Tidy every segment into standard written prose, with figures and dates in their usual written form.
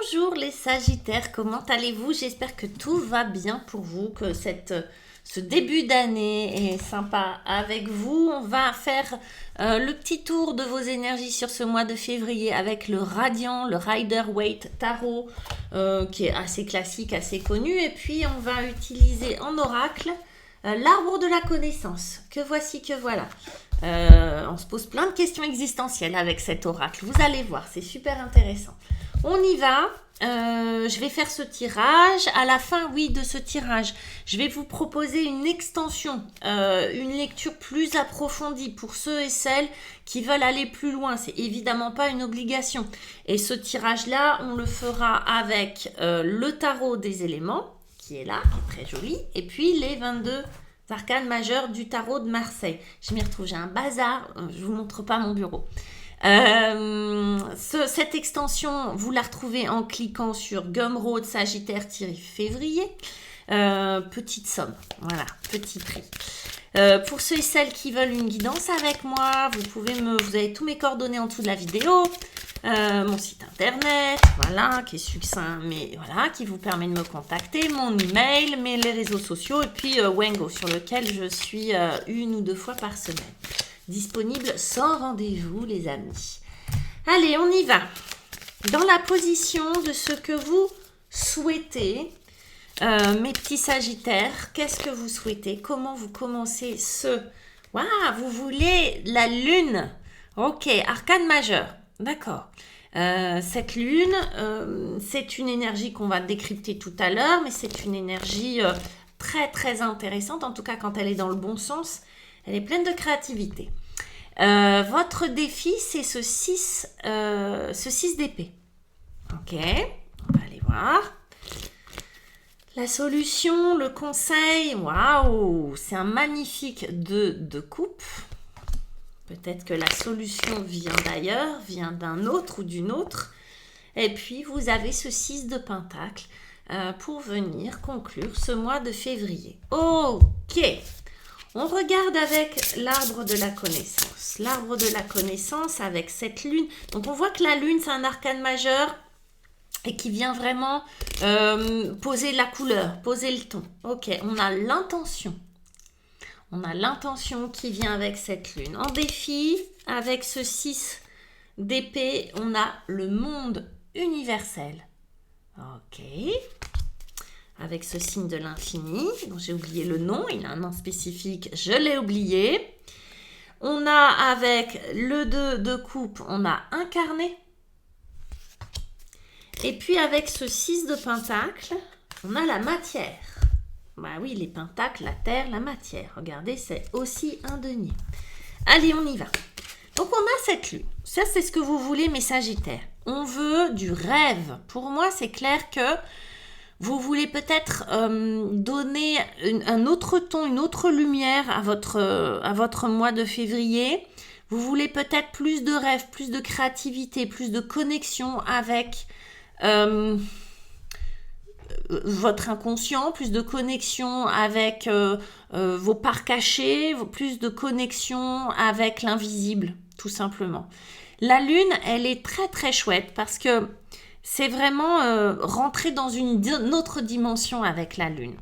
Bonjour les Sagittaires, comment allez-vous? J'espère que tout va bien pour vous, que ce début d'année est sympa avec vous. On va faire le petit tour de vos énergies sur ce mois de février avec le Radiant, le Rider-Waite Tarot, qui est assez classique, assez connu. Et puis on va utiliser en oracle l'arbre de la connaissance, que voici, que voilà. On se pose plein de questions existentielles avec cet oracle. Vous allez voir, c'est super intéressant. On y va. Je vais faire ce tirage. À la fin, oui, de ce tirage, je vais vous proposer une extension, une lecture plus approfondie pour ceux et celles qui veulent aller plus loin. C'est évidemment pas une obligation. Et ce tirage-là, on le fera avec le tarot des éléments, qui est là, qui est très joli, et puis les 22 arcanes majeures du tarot de Marseille. Je m'y retrouve, j'ai un bazar, je vous montre pas mon bureau. Cette extension, vous la retrouvez en cliquant sur Gumroad Sagittaire-février. Petite somme, voilà, petit prix. Pour ceux et celles qui veulent une guidance avec moi, vous avez tous mes coordonnées en dessous de la vidéo. Mon site internet, voilà, qui est succinct, mais voilà, qui vous permet de me contacter, mon email, les réseaux sociaux, et puis Wengo, sur lequel je suis 1 ou 2 fois par semaine. Disponible sans rendez-vous, les amis. Allez, on y va. Dans la position de ce que vous souhaitez, mes petits Sagittaires, qu'est-ce que vous souhaitez? Comment vous commencez ce... Waouh, vous voulez la lune. Ok, arcane majeur. D'accord. Cette lune, c'est une énergie qu'on va décrypter tout à l'heure, mais c'est une énergie très très intéressante, en tout cas quand elle est dans le bon sens. Elle est pleine de créativité. Votre défi, c'est ce 6 d'épée. Ok, on va aller voir. La solution, le conseil, waouh, c'est un magnifique 2 de coupe. Peut-être que la solution vient d'ailleurs, vient d'un autre ou d'une autre. Et puis, vous avez ce 6 de pentacle pour venir conclure ce mois de février. Ok. On regarde avec l'arbre de la connaissance. L'arbre de la connaissance avec cette lune. Donc, on voit que la lune, c'est un arcane majeur et qui vient vraiment poser la couleur, poser le ton. Ok, on a l'intention. On a l'intention qui vient avec cette lune. En défi, avec ce 6 d'épée, on a le monde universel. Ok. Avec ce signe de l'infini, dont j'ai oublié le nom, il a un nom spécifique, je l'ai oublié. On a avec le 2 de coupe, on a incarné. Et puis avec ce 6 de pentacle, on a la matière. Bah oui, les pentacles, la terre, la matière. Regardez, c'est aussi un denier. Allez, on y va. Donc, on a cette lune. Ça, c'est ce que vous voulez, mes Sagittaires. On veut du rêve. Pour moi, c'est clair que vous voulez peut-être donner un autre ton, une autre lumière à votre mois de février. Vous voulez peut-être plus de rêve, plus de créativité, plus de connexion avec... votre inconscient, plus de connexion avec vos parts cachées, plus de connexion avec l'invisible, tout simplement. La lune, elle est très très chouette parce que c'est vraiment rentrer dans une autre dimension avec la lune.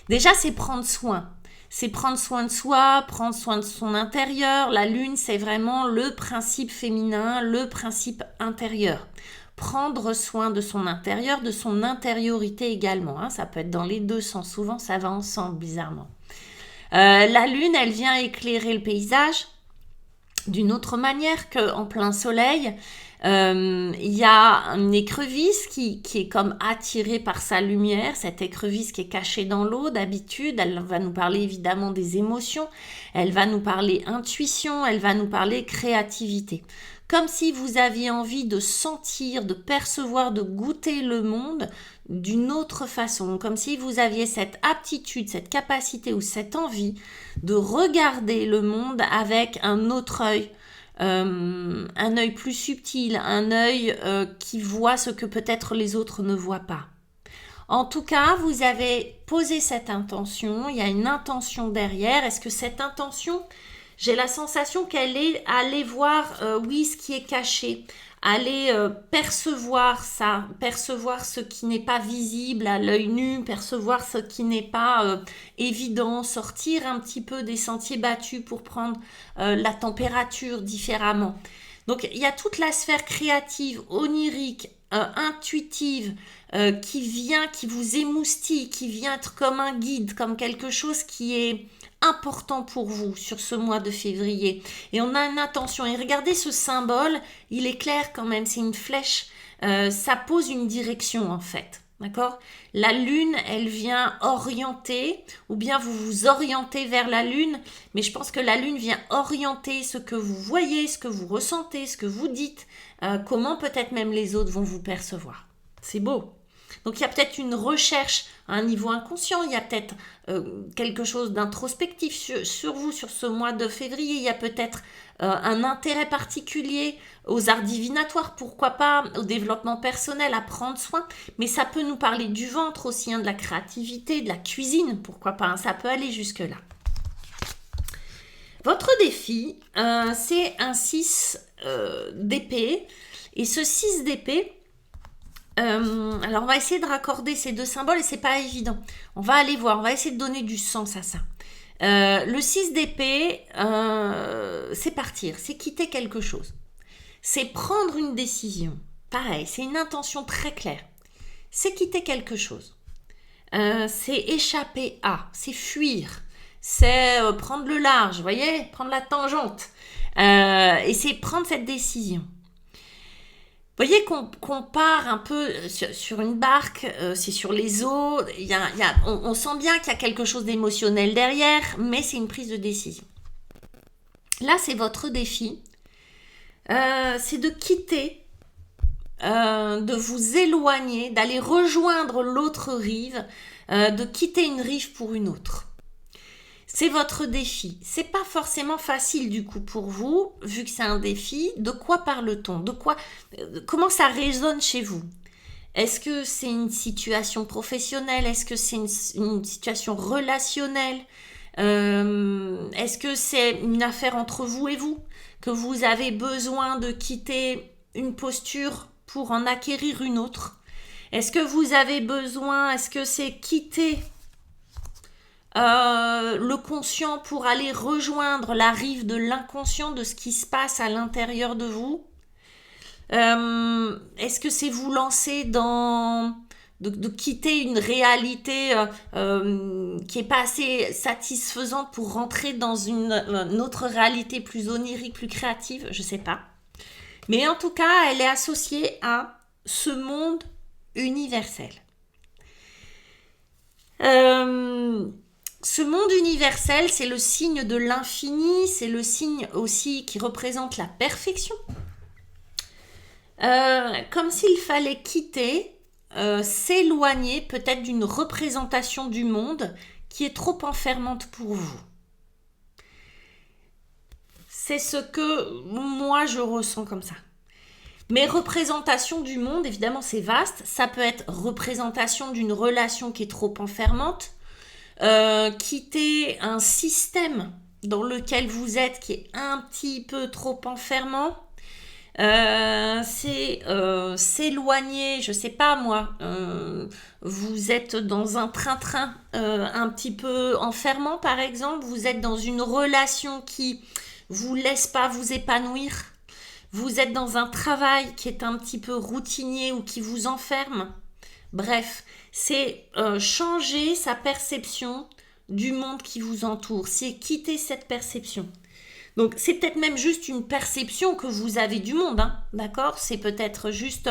Déjà, c'est prendre soin. C'est prendre soin de soi, prendre soin de son intérieur. La lune, c'est vraiment le principe féminin, le principe intérieur. Prendre soin de son intérieur, de son intériorité également. Hein. Ça peut être dans les deux sens. Souvent, ça va ensemble, bizarrement. La lune, elle vient éclairer le paysage d'une autre manière qu'en plein soleil. Il y a une écrevisse qui est comme attirée par sa lumière. Cette écrevisse qui est cachée dans l'eau d'habitude, elle va nous parler évidemment des émotions. Elle va nous parler intuition, elle va nous parler créativité. Comme si vous aviez envie de sentir, de percevoir, de goûter le monde d'une autre façon. Comme si vous aviez cette aptitude, cette capacité ou cette envie de regarder le monde avec un autre œil. Un œil plus subtil, un œil qui voit ce que peut-être les autres ne voient pas. En tout cas, vous avez posé cette intention, il y a une intention derrière. Est-ce que cette intention, J'ai la sensation qu'elle est allée voir, oui, ce qui est caché, aller percevoir ça, percevoir ce qui n'est pas visible à l'œil nu, percevoir ce qui n'est pas évident, sortir un petit peu des sentiers battus pour prendre la température différemment. Donc il y a toute la sphère créative, onirique, intuitive, qui vous émoustille, qui vient être comme un guide, comme quelque chose qui est important pour vous sur ce mois de février. Et on a une intention. Et regardez ce symbole, il est clair quand même, c'est une flèche. Ça pose une direction en fait. D'accord? La lune, elle vient orienter, ou bien vous vous orientez vers la lune, mais je pense que la lune vient orienter ce que vous voyez, ce que vous ressentez, ce que vous dites, comment peut-être même les autres vont vous percevoir. C'est beau. Donc il y a peut-être une recherche à un niveau inconscient, il y a peut-être quelque chose d'introspectif sur vous, sur ce mois de février, il y a peut-être un intérêt particulier aux arts divinatoires, pourquoi pas, au développement personnel, à prendre soin, mais ça peut nous parler du ventre aussi, hein, de la créativité, de la cuisine, pourquoi pas, hein, ça peut aller jusque-là. Votre défi, c'est un 6 d'épée, et ce 6 d'épée, alors on va essayer de raccorder ces deux symboles et c'est pas évident. On va aller voir, on va essayer de donner du sens à ça. Le 6 d'épée, c'est partir, c'est quitter quelque chose. C'est prendre une décision. Pareil, c'est une intention très claire. C'est quitter quelque chose. C'est échapper à, c'est fuir. C'est prendre le large, vous voyez, prendre la tangente. Et c'est prendre cette décision. Vous voyez qu'on part un peu sur une barque, c'est sur les eaux, on sent bien qu'il y a quelque chose d'émotionnel derrière, mais c'est une prise de décision. Là, c'est votre défi, c'est de quitter, de vous éloigner, d'aller rejoindre l'autre rive, de quitter une rive pour une autre. C'est votre défi. C'est pas forcément facile du coup pour vous, vu que c'est un défi. De quoi parle-t-on? Comment ça résonne chez vous? Est-ce que c'est une situation professionnelle? Est-ce que c'est une situation relationnelle? Est-ce que c'est une affaire entre vous et vous? Que vous avez besoin de quitter une posture pour en acquérir une autre? Est-ce que vous avez besoin, est-ce que c'est quitter le conscient pour aller rejoindre la rive de l'inconscient, de ce qui se passe à l'intérieur de vous? Est-ce que c'est vous lancer dans... de quitter une réalité qui n'est pas assez satisfaisante pour rentrer dans une autre réalité plus onirique, plus créative? Je ne sais pas. Mais en tout cas, elle est associée à ce monde universel. Ce monde universel, c'est le signe de l'infini, c'est le signe aussi qui représente la perfection. Comme s'il fallait quitter, s'éloigner peut-être d'une représentation du monde qui est trop enfermante pour vous. C'est ce que moi je ressens comme ça. Mais représentation du monde, évidemment c'est vaste, ça peut être représentation d'une relation qui est trop enfermante, quitter un système dans lequel vous êtes qui est un petit peu trop enfermant, c'est s'éloigner, je sais pas moi, vous êtes dans un train-train un petit peu enfermant par exemple, vous êtes dans une relation qui vous laisse pas vous épanouir, vous êtes dans un travail qui est un petit peu routinier ou qui vous enferme. Bref, c'est changer sa perception du monde qui vous entoure. C'est quitter cette perception. Donc, c'est peut-être même juste une perception que vous avez du monde, hein, d'accord? C'est peut-être juste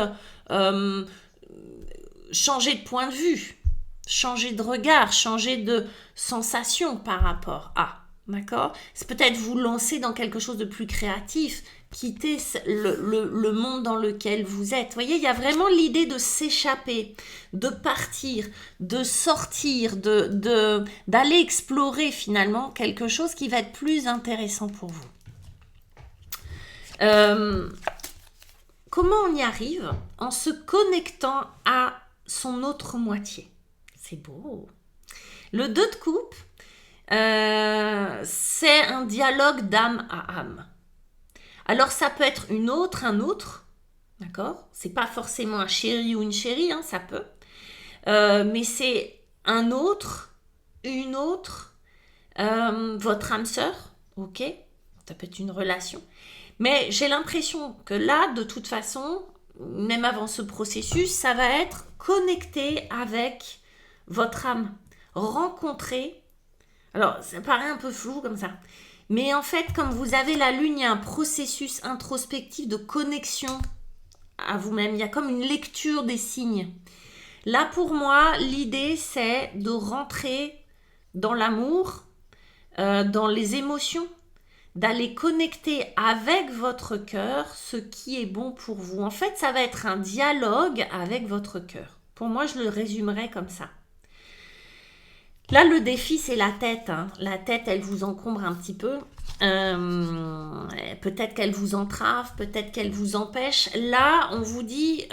changer de point de vue, changer de regard, changer de sensation par rapport à, d'accord? C'est peut-être vous lancer dans quelque chose de plus créatif, quitter le monde dans lequel vous êtes. Vous voyez, il y a vraiment l'idée de s'échapper, de partir, de sortir, d'aller explorer finalement quelque chose qui va être plus intéressant pour vous. Comment on y arrive? En se connectant à son autre moitié. C'est beau. Le 2 de coupe, c'est un dialogue d'âme à âme. Alors ça peut être un autre, d'accord? C'est pas forcément un chéri ou une chérie, hein, ça peut. Mais c'est un autre, une autre, votre âme sœur, ok? Ça peut être une relation. Mais j'ai l'impression que là, de toute façon, même avant ce processus, ça va être connecté avec votre âme, rencontrer. Alors, ça paraît un peu flou comme ça. Mais en fait, comme vous avez la lune, il y a un processus introspectif de connexion à vous-même. Il y a comme une lecture des signes. Là, pour moi, l'idée, c'est de rentrer dans l'amour, dans les émotions, d'aller connecter avec votre cœur ce qui est bon pour vous. En fait, ça va être un dialogue avec votre cœur. Pour moi, je le résumerai comme ça. Là, le défi, c'est la tête. Hein. La tête, elle vous encombre un petit peu. Peut-être qu'elle vous entrave, peut-être qu'elle vous empêche. Là, on vous dit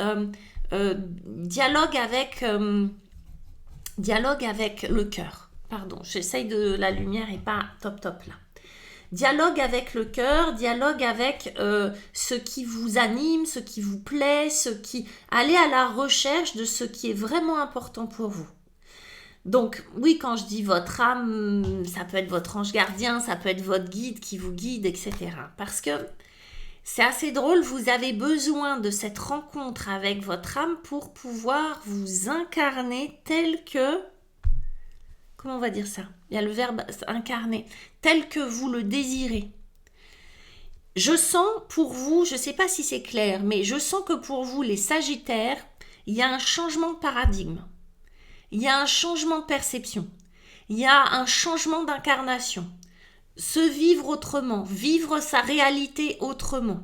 dialogue avec le cœur. Pardon, j'essaye de... La lumière n'est pas top là. Dialogue avec le cœur, dialogue avec ce qui vous anime, ce qui vous plaît, allez à la recherche de ce qui est vraiment important pour vous. Donc oui, quand je dis votre âme, ça peut être votre ange gardien, ça peut être votre guide qui vous guide, etc. Parce que c'est assez drôle, vous avez besoin de cette rencontre avec votre âme pour pouvoir vous incarner tel que... Comment on va dire ça? Il y a le verbe incarner, tel que vous le désirez. Je sens pour vous, je ne sais pas si c'est clair, mais je sens que pour vous, les Sagittaires, il y a un changement de paradigme. Il y a un changement de perception. Il y a un changement d'incarnation. Se vivre autrement, vivre sa réalité autrement.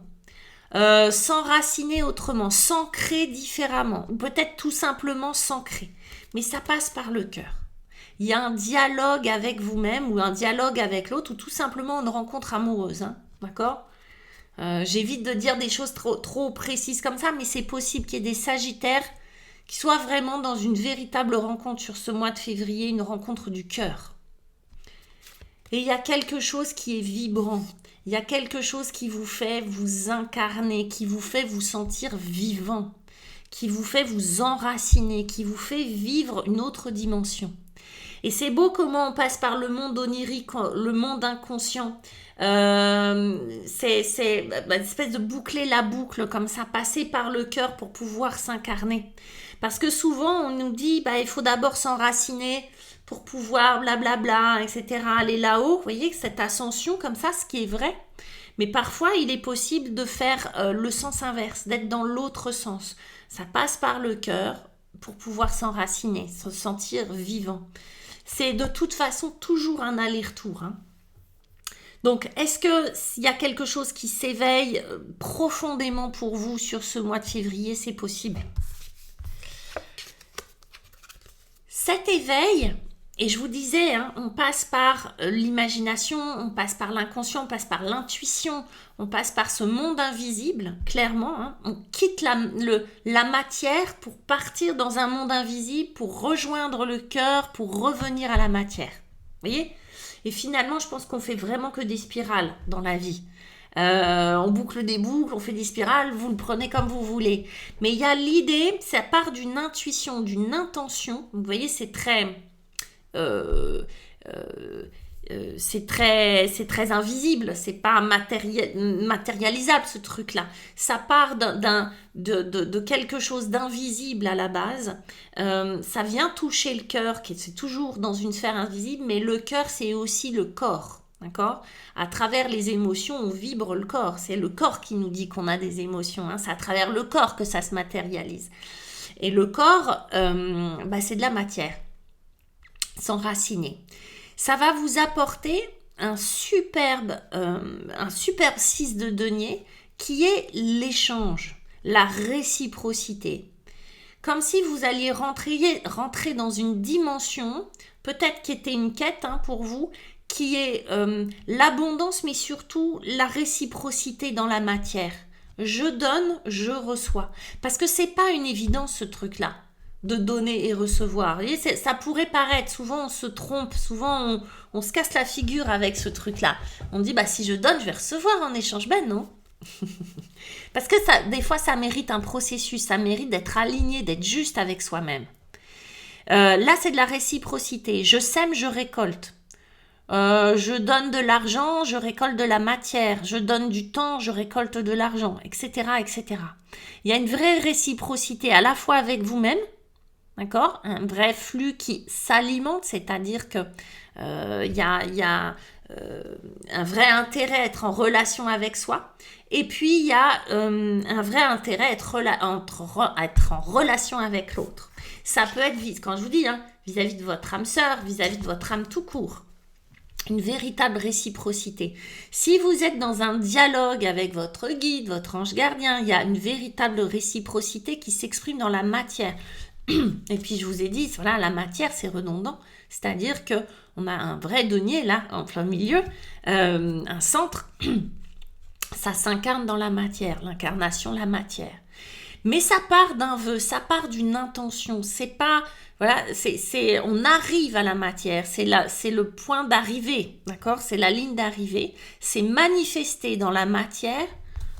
S'enraciner autrement, s'ancrer différemment. Ou peut-être tout simplement s'ancrer. Mais ça passe par le cœur. Il y a un dialogue avec vous-même ou un dialogue avec l'autre ou tout simplement une rencontre amoureuse. Hein, d'accord? J'évite de dire des choses trop précises comme ça, mais c'est possible qu'il y ait des Sagittaires qui soient vraiment dans une véritable rencontre sur ce mois de février, une rencontre du cœur. Et il y a quelque chose qui est vibrant. Il y a quelque chose qui vous fait vous incarner, qui vous fait vous sentir vivant, qui vous fait vous enraciner, qui vous fait vivre une autre dimension. Et c'est beau comment on passe par le monde onirique, le monde inconscient. C'est une espèce de boucler la boucle comme ça, passer par le cœur pour pouvoir s'incarner. Parce que souvent, on nous dit, il faut d'abord s'enraciner pour pouvoir blablabla, etc., aller là-haut. Vous voyez, cette ascension comme ça, ce qui est vrai. Mais parfois, il est possible de faire le sens inverse, d'être dans l'autre sens. Ça passe par le cœur pour pouvoir s'enraciner, se sentir vivant. C'est de toute façon toujours un aller-retour. Hein. Donc, est-ce qu'il y a quelque chose qui s'éveille profondément pour vous sur ce mois de février? C'est possible. Cet éveil, et je vous disais, hein, on passe par l'imagination, on passe par l'inconscient, on passe par l'intuition, on passe par ce monde invisible, clairement. Hein, on quitte la matière pour partir dans un monde invisible, pour rejoindre le cœur, pour revenir à la matière. Vous voyez? Et finalement, je pense qu'on fait vraiment que des spirales dans la vie. On boucle des boucles, on fait des spirales, vous le prenez comme vous voulez. Mais il y a l'idée, ça part d'une intuition, d'une intention. Vous voyez, c'est très invisible, c'est pas matérialisable ce truc-là. Ça part de quelque chose d'invisible à la base. Ça vient toucher le cœur, c'est toujours dans une sphère invisible, mais le cœur, c'est aussi le corps. D'accord? À travers les émotions, on vibre le corps. C'est le corps qui nous dit qu'on a des émotions. Hein. C'est à travers le corps que ça se matérialise. Et le corps, c'est de la matière. S'enraciner. Ça va vous apporter un superbe 6 de denier qui est l'échange, la réciprocité. Comme si vous alliez rentrer dans une dimension, peut-être qui était une quête pour vous, qui est l'abondance, mais surtout la réciprocité dans la matière. Je donne, je reçois. Parce que c'est pas une évidence ce truc-là. de donner et recevoir. Vous voyez, ça pourrait paraître, souvent on se trompe, souvent on se casse la figure avec ce truc-là. On dit, bah si je donne, je vais recevoir en échange. Ben non. Parce que des fois, ça mérite un processus, ça mérite d'être aligné, d'être juste avec soi-même. Là, c'est de la réciprocité. Je sème, je récolte. Je donne de l'argent, je récolte de la matière. Je donne du temps, je récolte de l'argent, etc., etc. Il y a une vraie réciprocité à la fois avec vous-même, d'accord? Un vrai flux qui s'alimente, c'est-à-dire que il y a un vrai intérêt à être en relation avec soi. Et puis, il y a un vrai intérêt à être en relation avec l'autre. Ça peut être, quand je vous dis, vis-à-vis de votre âme sœur, vis-à-vis de votre âme tout court. Une véritable réciprocité. Si vous êtes dans un dialogue avec votre guide, votre ange gardien, il y a une véritable réciprocité qui s'exprime dans la matière. Et puis je vous ai dit, voilà, la matière c'est redondant, c'est-à-dire que on a un vrai denier là, en plein milieu, un centre, ça s'incarne dans la matière, l'incarnation, la matière. Mais ça part d'un vœu, ça part d'une intention, c'est pas, voilà, on arrive à la matière, c'est le point d'arrivée, d'accord? C'est la ligne d'arrivée, c'est manifester dans la matière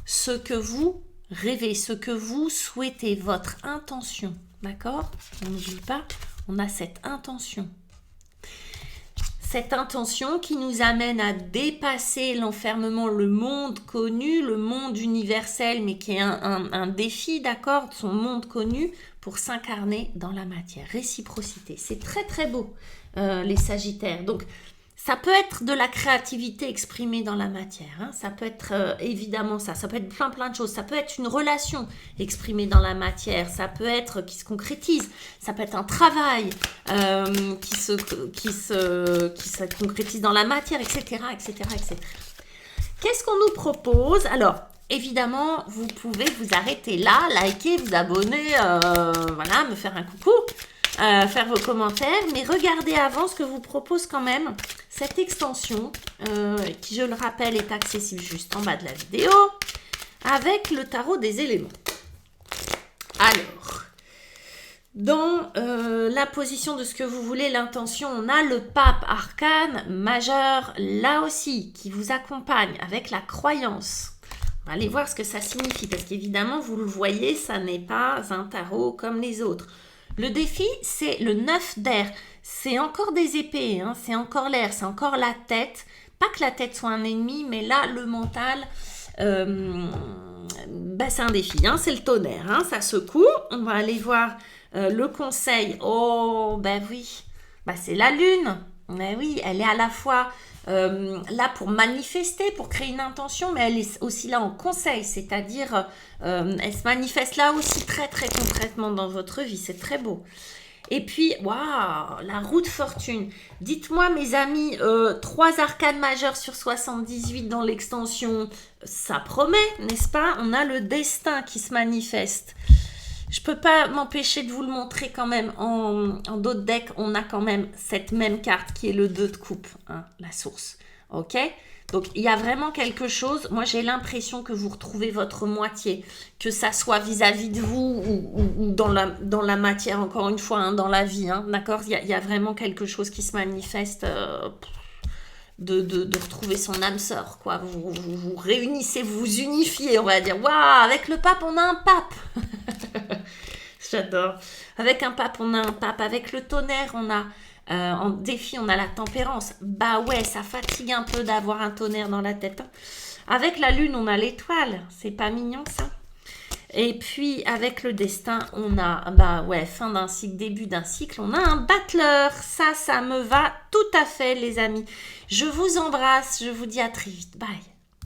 ce que vous rêvez, ce que vous souhaitez, votre intention. D'accord? On n'oublie pas, on a cette intention. Cette intention qui nous amène à dépasser l'enfermement, le monde connu, le monde universel, mais qui est un défi, d'accord? Son monde connu pour s'incarner dans la matière. Réciprocité, c'est très très beau, les Sagittaires. Donc, ça peut être de la créativité exprimée dans la matière, ça peut être évidemment ça peut être plein de choses, ça peut être une relation exprimée dans la matière, ça peut être qui se concrétise, ça peut être un travail qui se concrétise dans la matière, etc., etc., etc. Qu'est-ce qu'on nous propose? Alors, évidemment, vous pouvez vous arrêter là, liker, vous abonner, voilà, me faire un coucou. Faire vos commentaires, mais regardez avant ce que vous propose quand même cette extension qui, je le rappelle, est accessible juste en bas de la vidéo avec le tarot des éléments. Alors, dans la position de ce que vous voulez, l'intention, on a le pape arcane majeur là aussi qui vous accompagne avec la croyance. On va aller voir ce que ça signifie parce qu'évidemment, vous le voyez, ça n'est pas un tarot comme les autres. Le défi, c'est le 9 d'air. C'est encore des épées, c'est encore l'air, c'est encore la tête. Pas que la tête soit un ennemi, mais là, le mental, c'est un défi. C'est le tonnerre, ça secoue. On va aller voir le conseil. Oh, oui, c'est la lune. Mais oui, elle est à la fois là pour manifester, pour créer une intention, mais elle est aussi là en conseil, c'est-à-dire elle se manifeste là aussi très très concrètement dans votre vie, c'est très beau. Et puis, waouh, la roue de fortune. Dites-moi mes amis, 3 arcanes majeures sur 78 dans l'extension, ça promet, n'est-ce pas? On a le destin qui se manifeste. Je ne peux pas m'empêcher de vous le montrer quand même. En d'autres decks, on a quand même cette même carte qui est le 2 de coupe, la source. Ok? Donc, il y a vraiment quelque chose. Moi, j'ai l'impression que vous retrouvez votre moitié. Que ça soit vis-à-vis de vous ou dans la matière, encore une fois, dans la vie. D'accord? Il y a vraiment quelque chose qui se manifeste de retrouver son âme sœur, quoi. Vous réunissez, vous vous unifiez, on va dire. Waouh, avec le pape, on a un pape. J'adore. Avec un pape, on a un pape. Avec le tonnerre, on a en défi, on a la tempérance. Bah ouais, ça fatigue un peu d'avoir un tonnerre dans la tête. Avec la lune, on a l'étoile. C'est pas mignon, ça? Et puis, avec le destin, on a, fin d'un cycle, début d'un cycle, on a un battleur. Ça me va tout à fait, les amis. Je vous embrasse. Je vous dis à très vite. Bye.